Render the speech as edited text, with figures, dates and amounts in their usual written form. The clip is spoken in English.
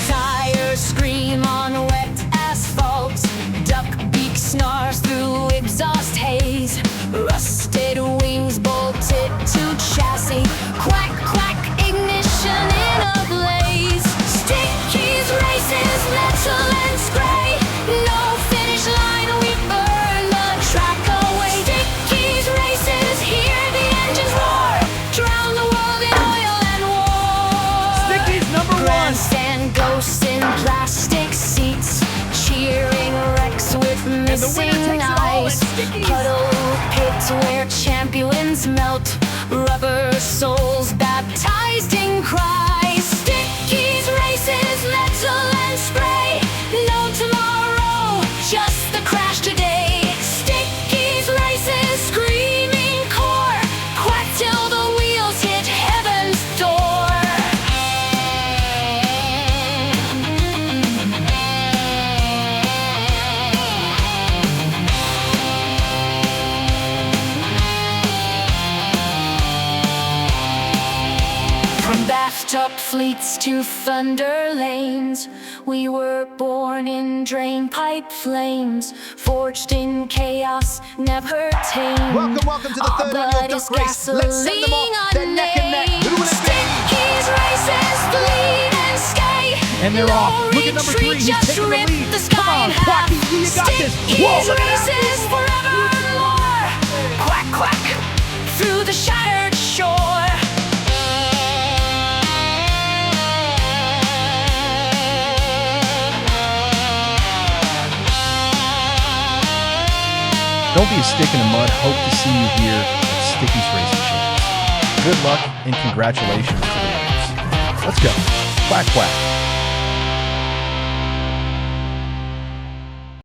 Tires scream on wet asphalt. Duck beak snarls through exhaust haze. Rusted wings bolted to chassis. Quack, quack, ignition in a blaze. Stickies, races, metal and spray. No finish line, we burn the track away. Stickies, races, hear the engines roar. Drown the world in oil and war. Stickies number one. Grandstand ghosts in plastic seats, cheering wrecks with missing eyes. Puddle pits where champions melt, rubber souls baptized in cries. Stickies, races, metal and spray. No tomorrow, just the crash today. Stickies, races, screaming core. Quack till the wheels hit heaven's door. From bathtub fleets to thunder lanes, we were born in drain pipe flames, forged in chaos, never tamed. Welcome to the third annual duck race. Let's send them off. They're neck and neck. Who will it be? Stickies, races, bleed and skate. And they're off. Look at number 3. He's taking the lead. Come on, Quacky, you got this. Whoa, look at Races that. forevermore. Quack, quack, through the shattered shore. Don't be a stick in the mud. Hope to see you here at Sticky's Racing Champs. Good luck and congratulations to the winners. Let's go. Quack, quack.